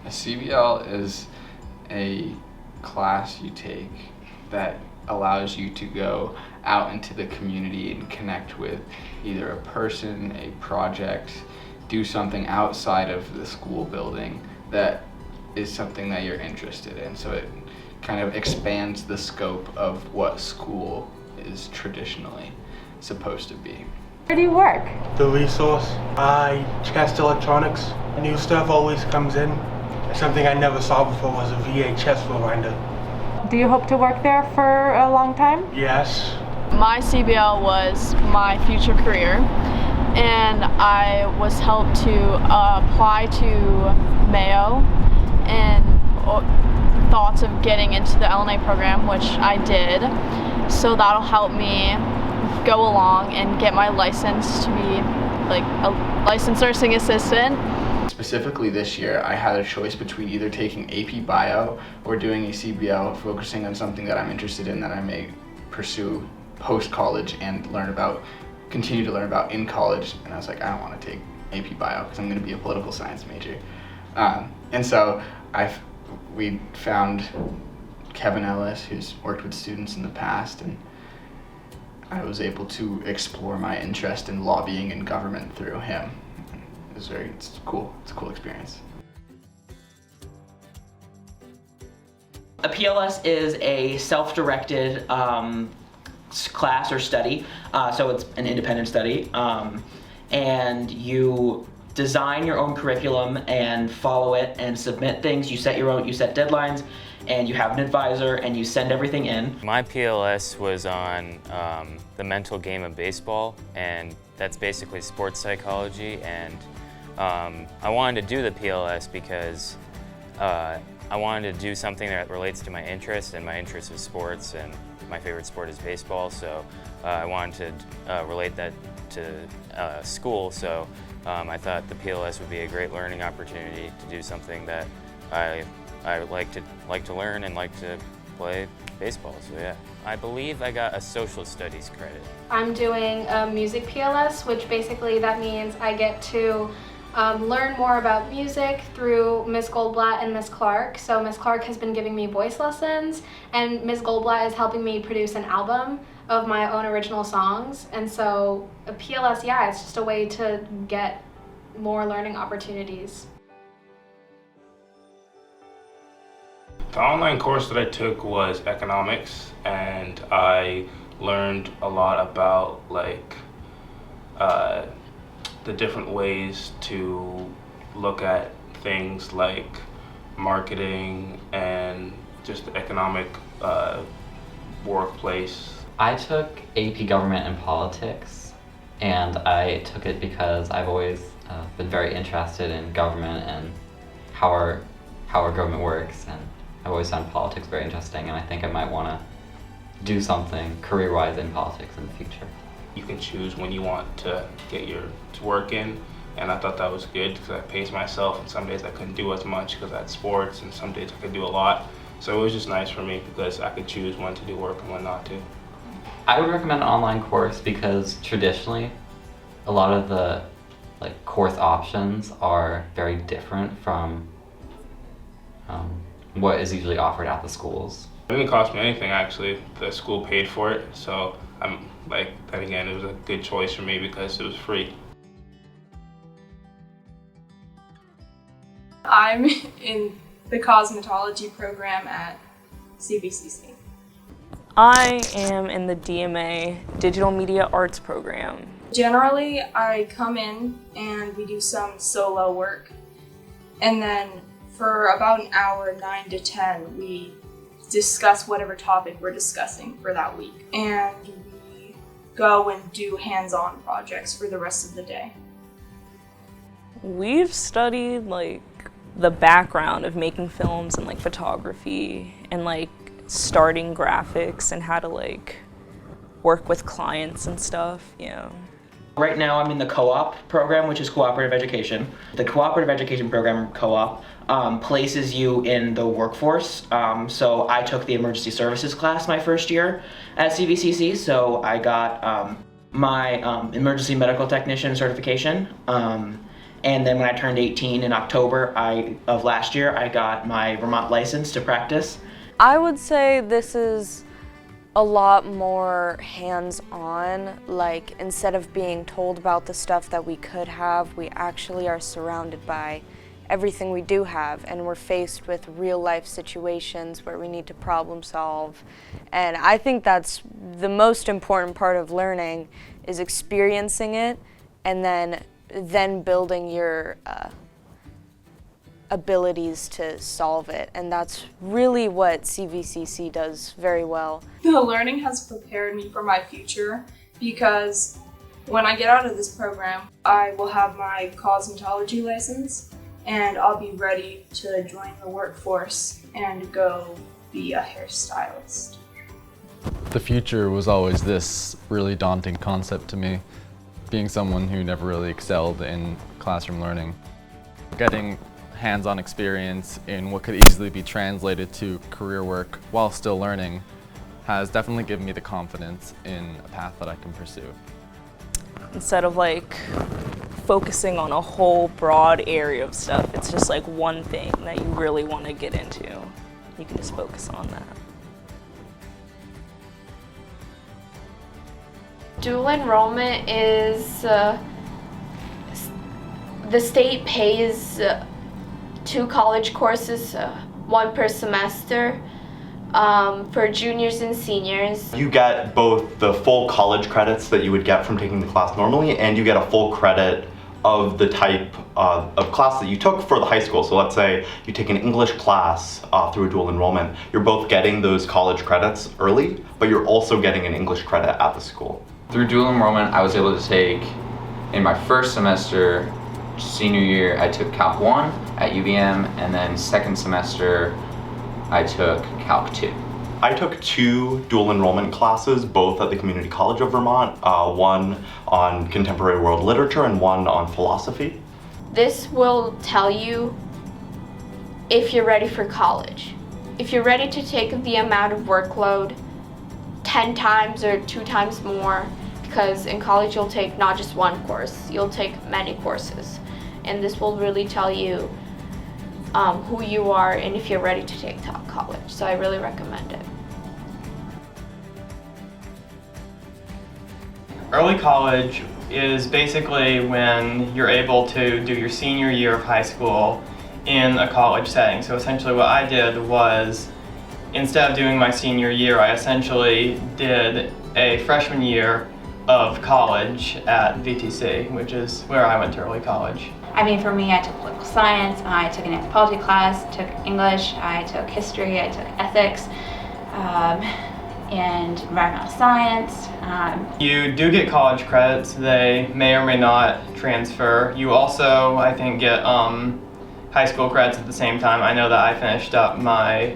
A CBL is a class you take that allows you to go out into the community and connect with either a person, a project, do something outside of the school building that is something that you're interested in. So it kind of expands the scope of what school is traditionally supposed to be. Where do you work? The resource. I test electronics. New stuff always comes in. Something I never saw before was a VHS rewinder. Do you hope to work there for a long time? Yes. My CBL was my future career, and I was helped to apply to Mayo and thoughts of getting into the LNA program, which I did. So that'll help me go along and get my license to be like a licensed nursing assistant. Specifically this year, I had a choice between either taking AP Bio or doing a CBL focusing on something that I'm interested in that I may pursue post-college and continue to learn about in college. And I was like, I don't want to take AP Bio because I'm going to be a political science major. And so we found Kevin Ellis, who's worked with students in the past, and I was able to explore my interest in lobbying and government through him. It's cool. It's a cool experience. A PLS is a self-directed class or study, so it's an independent study, and you design your own curriculum and follow it and submit things. You set deadlines, and you have an advisor, and you send everything in. My PLS was on the mental game of baseball, and that's basically sports psychology. And I wanted to do the PLS because I wanted to do something that relates to my interest, and my interest is sports, and my favorite sport is baseball. So I wanted to relate that to school. So I thought the PLS would be a great learning opportunity to do something that I like to learn and like to play baseball. So yeah, I believe I got a social studies credit. I'm doing a music PLS, which basically that means I get to learn more about music through Ms. Goldblatt and Ms. Clark. So Ms. Clark has been giving me voice lessons, and Ms. Goldblatt is helping me produce an album of my own original songs. And so a PLS, yeah, it's just a way to get more learning opportunities. The online course that I took was economics, and I learned a lot about the different ways to look at things like marketing and just the economic workplace. I took AP Government and Politics, and I took it because I've always been very interested in government and how our government works, and I've always found politics very interesting, and I think I might want to do something career-wise in politics in the future. You can choose when you want to get your work in, and I thought that was good because I paced myself, and some days I couldn't do as much because I had sports, and some days I could do a lot. So it was just nice for me because I could choose when to do work and when not to. I would recommend an online course because traditionally a lot of the course options are very different from what is usually offered at the schools. It didn't cost me anything actually. The school paid for it, so then again, it was a good choice for me because it was free. I'm in the cosmetology program at CVCC. I am in the DMA Digital Media Arts program. Generally, I come in and we do some solo work, and then for about an hour, 9 to 10, we discuss whatever topic we're discussing for that week, and we go and do hands-on projects for the rest of the day. We've studied the background of making films and photography and starting graphics and how to work with clients and stuff, yeah. Right now I'm in the co-op program, which is cooperative education. The cooperative education program, co-op, places you in the workforce. So I took the emergency services class my first year at CVCC, so I got my emergency medical technician certification. And then when I turned 18 in October of last year, I got my Vermont license to practice. I would say this is a lot more hands-on. Like, instead of being told about the stuff that we could have, we actually are surrounded by everything we do have, and we're faced with real-life situations where we need to problem solve. And I think that's the most important part of learning, is experiencing it and then building your abilities to solve it. And that's really what CVCC does very well. The learning has prepared me for my future because when I get out of this program, I will have my cosmetology license and I'll be ready to join the workforce and go be a hairstylist. The future was always this really daunting concept to me, being someone who never really excelled in classroom learning. Getting hands-on experience in what could easily be translated to career work while still learning has definitely given me the confidence in a path that I can pursue. Instead of like focusing on a whole broad area of stuff, it's just like one thing that you really want to get into. You can just focus on that. Dual enrollment is, the state pays 2 college courses, 1 per semester, for juniors and seniors. You get both the full college credits that you would get from taking the class normally, and you get a full credit of the type of class that you took for the high school. So let's say you take an English class through a dual enrollment. You're both getting those college credits early, but you're also getting an English credit at the school. Through dual enrollment, I was able to take, in my first semester, senior year, I took Calc 1 at UVM, and then second semester, I took Calc 2. I took 2 dual enrollment classes, both at the Community College of Vermont, one on contemporary world literature and one on philosophy. This will tell you if you're ready for college. If you're ready to take the amount of workload 10 times or 2 times more, because in college you'll take not just 1 course, you'll take many courses. And this will really tell you who you are and if you're ready to take college. So I really recommend it. Early college is basically when you're able to do your senior year of high school in a college setting. So essentially what I did was, instead of doing my senior year, I essentially did a freshman year of college at VTC, which is where I went to early college. I mean, for me, I took political science, I took an anthropology class, took English, I took history, I took ethics, and environmental science. You do get college credits. They may or may not transfer. You also, I think, get high school credits at the same time. I know that I finished up my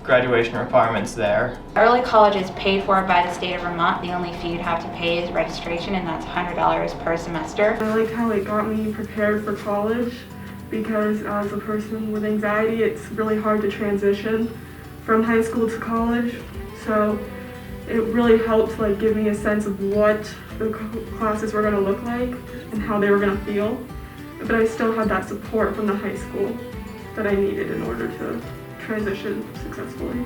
graduation requirements there. Early college is paid for by the state of Vermont. The only fee you'd have to pay is registration, and that's $100 per semester. It really kind of got me prepared for college, because as a person with anxiety, it's really hard to transition from high school to college. So it really helped give me a sense of what the classes were going to look like and how they were going to feel. But I still had that support from the high school that I needed in order to transition successfully.